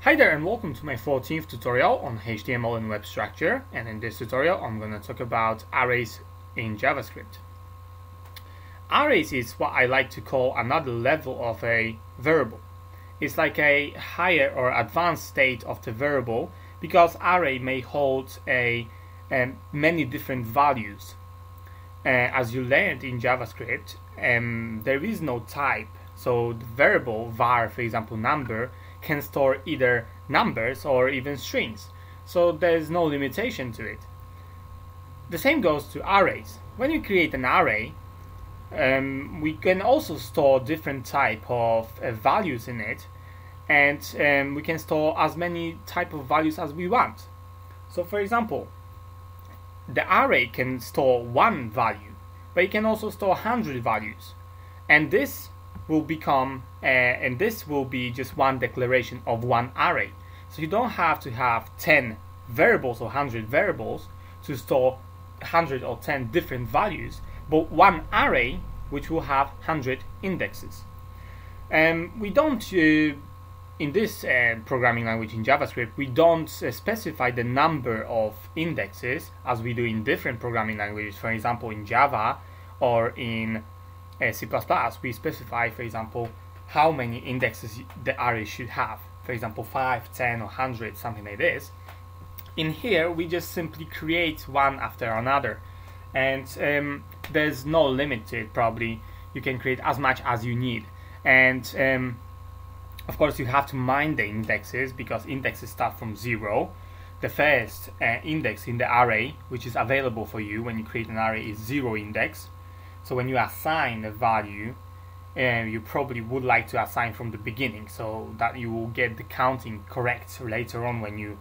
Hi there and welcome to my 14th tutorial on HTML and web structure, and in this tutorial I'm going to talk about arrays in JavaScript. Arrays is what I like to call another level of a variable. It's like a higher or advanced state of the variable because array may hold many different values. As you learned in JavaScript, there is no type, so the variable var, for example number, can store either numbers or even strings, so there's no limitation to it. The same goes to arrays. When you create an array, we can also store different type of values in it, and we can store as many type of values as we want. So for example, the array can store one value, but it can also store 100 values, and this will become this will be just one declaration of one array. So you don't have to have 10 variables or 100 variables to store 100 or 10 different values, but one array which will have 100 indexes. We don't in this programming language in JavaScript, we don't specify the number of indexes as we do in different programming languages. For example, in Java or in C++, we specify, for example, how many indexes the array should have. For example, 5, 10, or 100, something like this. In here, we just simply create one after another, and there's no limit to it. Probably you can create as much as you need, and of course you have to mind the indexes because indexes start from 0. The first index in the array which is available for you when you create an array is 0 index. So when you assign a value, you probably would like to assign from the beginning so that you will get the counting correct later on when you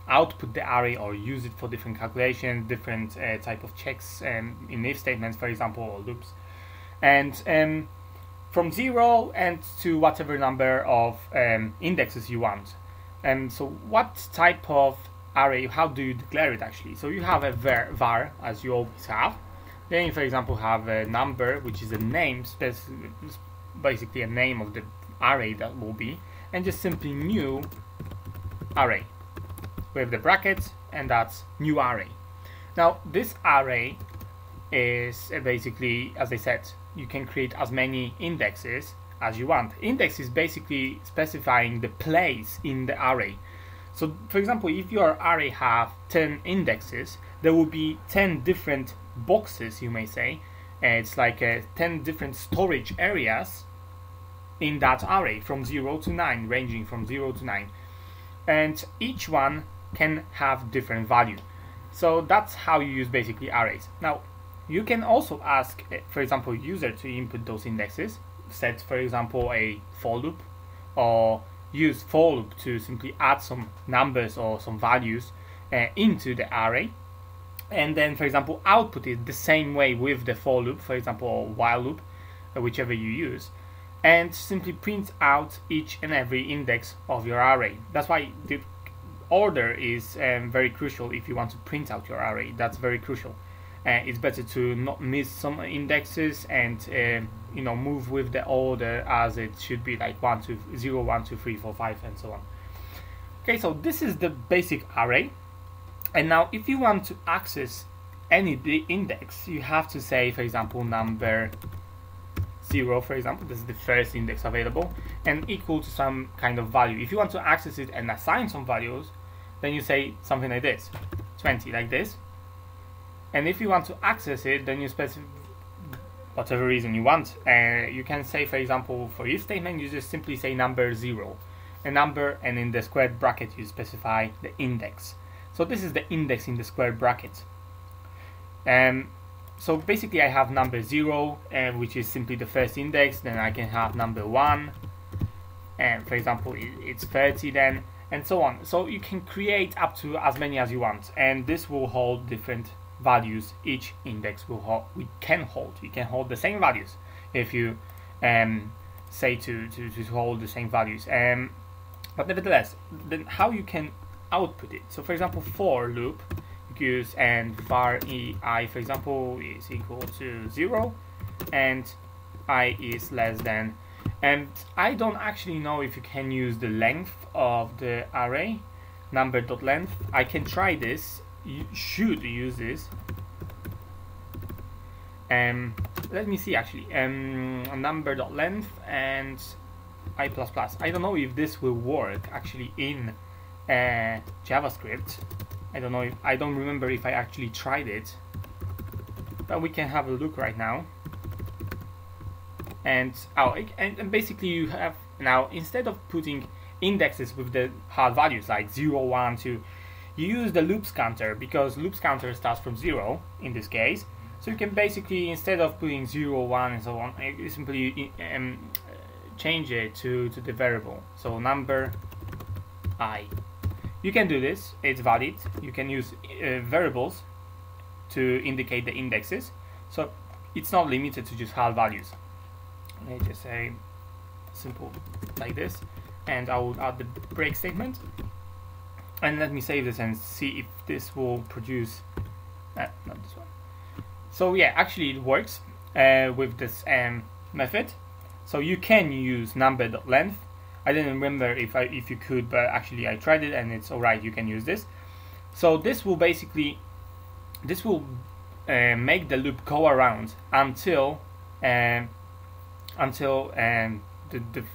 output the array or use it for different calculations, different type of checks in if statements, for example, or loops. And from 0 and to whatever number of indexes you want. So what type of array, how do you declare it actually? So you have a var, as you always have. Then you, for example, have a number, which is a name, basically a name of the array that will be, and just simply new array with the brackets, and that's new array. Now this array is basically, as I said, you can create as many indexes as you want. Index is basically specifying the place in the array. So for example, if your array have 10 indexes, there will be 10 different boxes, you may say. It's like 10 different storage areas in that array from 0 to 9, ranging from 0 to 9, and each one can have different value. So that's how you use basically arrays. Now you can also ask, for example, user to input those indexes, set for example a for loop, or use for loop to simply add some numbers or some values into the array, and then for example output it the same way with the for loop, for example, or while loop, whichever you use, and simply print out each and every index of your array. That's why the order is very crucial. If you want to print out your array, that's very crucial. It's better to not miss some indexes and move with the order as it should be, like 1, 2, 0, 1, 2, 3, 4, 5, and so on. Okay, so this is the basic array. And now if you want to access any index, you have to say, for example, number 0, for example, this is the first index available, and equal to some kind of value. If you want to access it and assign some values, then you say something like this, 20, like this. And if you want to access it, then you specify whatever reason you want. You can say, for example, for if statement, you just simply say number 0, a number, and in the squared bracket you specify the index. So this is the index in the square bracket. So basically I have number 0, which is simply the first index. Then I can have number 1, and for example it's 30 then, and so on. So you can create up to as many as you want, and this will hold different values. Each index will hold, we can hold the same values if you say to hold the same values. But nevertheless, then how you can output it? So for example, for loop, you use and var I, for example, is equal to 0 and I is less than And I don't actually know if you can use the length of the array, number.length. I can try this. You should use this. Let me see actually. Number.length and I++. I don't know if this will work actually in JavaScript. I don't know if I don't remember if I actually tried it, but we can have a look right now. And basically you have now, instead of putting indexes with the hard values like 0, 1, 2, you use the loops counter, because loops counter starts from 0 in this case. So you can basically, instead of putting 0, 1 and so on, you simply change it to the variable. So number I. You can do this, it's valid. You can use variables to indicate the indexes. So it's not limited to just hard values. Let me just say simple like this, and I will add the break statement. And let me save this and see if this will produce, not this one. So yeah, actually it works with this method. So you can use number.length. I didn't remember if you could, but actually I tried it and it's alright. You can use this. So this will basically make the loop go around until the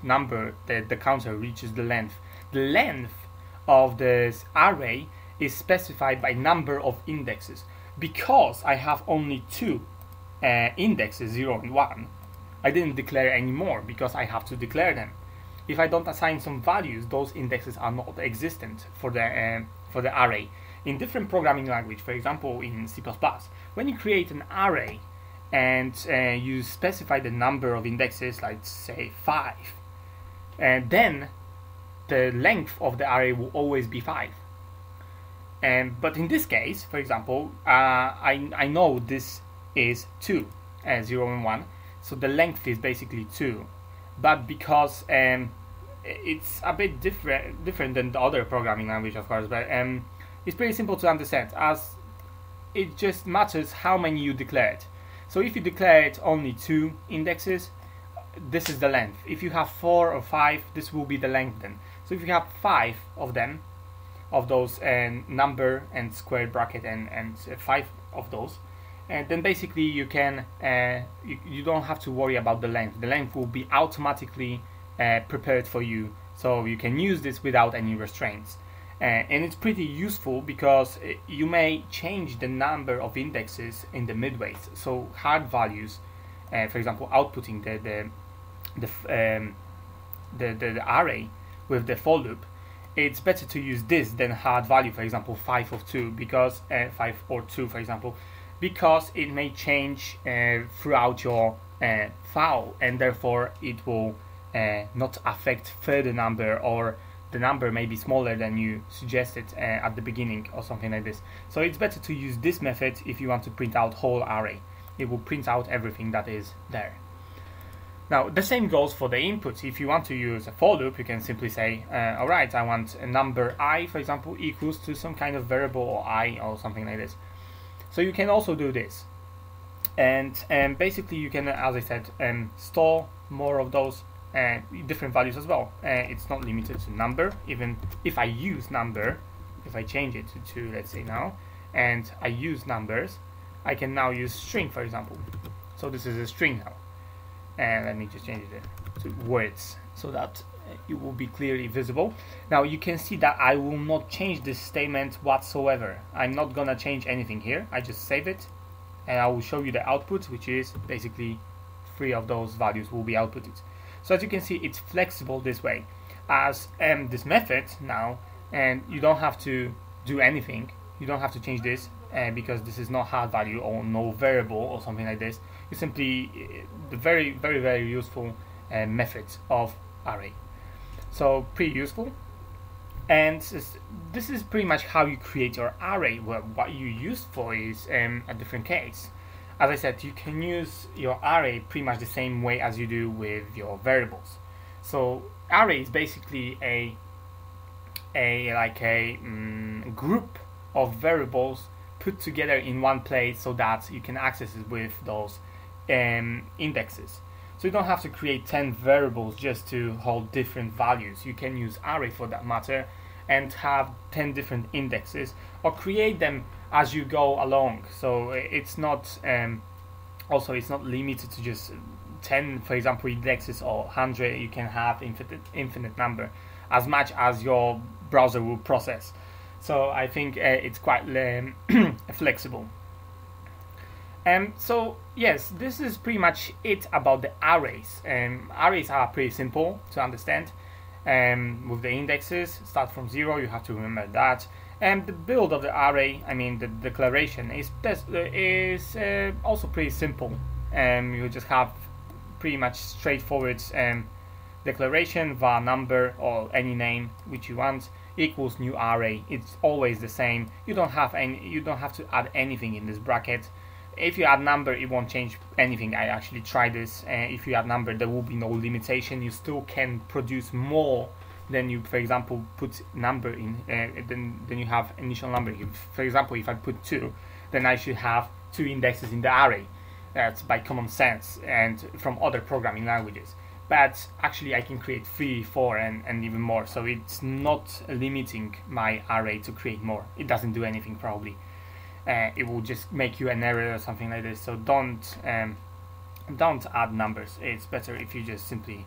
number, the counter reaches the length. The length of this array is specified by number of indexes. Because I have only 2 indexes, 0 and 1, I didn't declare any more because I have to declare them. If I don't assign some values, those indexes are not existent for the array. In different programming language, for example in C++, when you create an array and you specify the number of indexes, like say 5, and then the length of the array will always be 5. But in this case, for example, I know this is 2, 0 and 1, so the length is basically 2. But because it's a bit different than the other programming language, of course, but it's pretty simple to understand, as it just matters how many you declared. So if you declared only 2 indexes, this is the length. If you have 4 or 5, this will be the length then. So if you have 5 of them, of those number and square bracket and 5 of those, and then basically you can you don't have to worry about the length. The length will be automatically prepared for you, so you can use this without any restraints. And it's pretty useful because you may change the number of indexes in the midways. So hard values, for example, outputting the array with the for loop, it's better to use this than hard value, for example 5 of 2, because 5 or 2 for example, because it may change throughout your file, and therefore it will not affect further number, or the number may be smaller than you suggested at the beginning or something like this. So it's better to use this method if you want to print out whole array. It will print out everything that is there. Now the same goes for the inputs. If you want to use a for loop, you can simply say alright, I want a number I, for example, equals to some kind of variable or I or something like this. So you can also do this, and basically you can, as I said, store more of those different values as well. It's not limited to number. Even if I use number, if I change it to 2, let's say now, and I use numbers, I can now use string, for example. So this is a string now, and let me just change it to words so that it will be clearly visible. Now you can see that I will not change this statement whatsoever. I'm not gonna change anything here. I just save it, and I will show you the output, which is basically 3 of those values will be outputted. So as you can see, it's flexible this way. As this method now, and you don't have to do anything. You don't have to change this because this is not hard value or no variable or something like this. It's simply the very, very, very useful methods of array. So pretty useful. And this is pretty much how you create your array. Well, what you use for is a different case. As I said, you can use your array pretty much the same way as you do with your variables. So array is basically a group of variables put together in one place so that you can access it with those indexes. So you don't have to create 10 variables just to hold different values. You can use array for that matter and have 10 different indexes, or create them as you go along. So it's not also it's not limited to just 10, for example, indexes, or 100. You can have infinite number, as much as your browser will process. So I think it's quite flexible. So yes, this is pretty much it about the arrays. Arrays are pretty simple to understand. With the indexes, start from 0, you have to remember that. And the build of the array, I mean the declaration, is also pretty simple. You just have pretty much straightforward declaration, var number or any name which you want equals new array. It's always the same. You don't have to add anything in this bracket. If you add number, it won't change anything. I actually tried this. If you add number, there will be no limitation. You still can produce more than you, for example, put number in. Then you have initial number. For example, if I put 2, then I should have 2 indexes in the array. That's by common sense and from other programming languages. But actually, I can create 3, 4, and even more. So it's not limiting my array to create more. It doesn't do anything probably. It will just make you an error or something like this. So don't add numbers. It's better if you just simply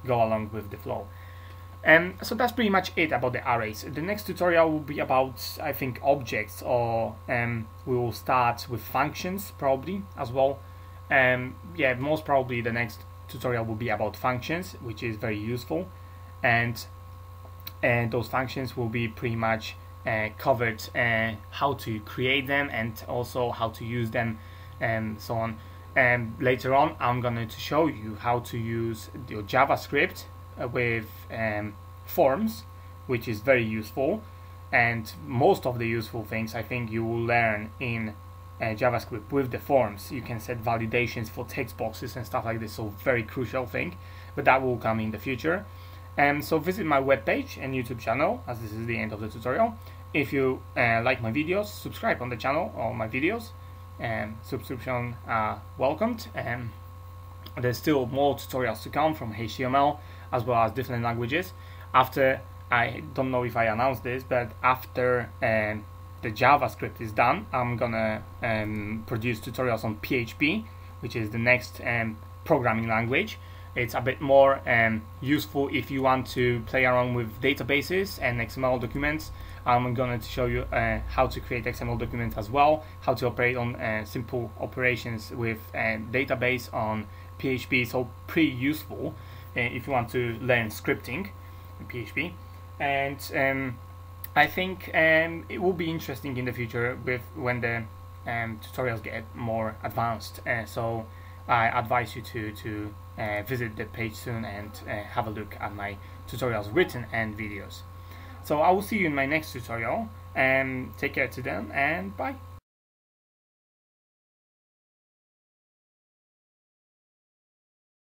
go along with the flow. So that's pretty much it about the arrays. The next tutorial will be about, I think, objects, or we will start with functions probably as well. Yeah, most probably the next tutorial will be about functions, which is very useful, and those functions will be pretty much covered how to create them and also how to use them and so on. Later on, I'm going to show you how to use your JavaScript with forms, which is very useful, and most of the useful things I think you will learn in JavaScript with the forms. You can set validations for text boxes and stuff like this, so very crucial thing, but that will come in the future. So visit my webpage and YouTube channel, as this is the end of the tutorial. If you like my videos, subscribe on the channel or my videos. Subscription welcomed. There's still more tutorials to come from HTML as well as different languages. After, I don't know if I announced this, but after the JavaScript is done, I'm gonna produce tutorials on PHP, which is the next programming language. It's a bit more useful if you want to play around with databases and XML documents. I'm going to show you how to create XML documents as well, how to operate on simple operations with database on PHP. So pretty useful if you want to learn scripting in PHP. And I think it will be interesting in the future when the tutorials get more advanced. So I advise you to visit the page soon and have a look at my tutorials written and videos. So I will see you in my next tutorial, and take care to them, and bye.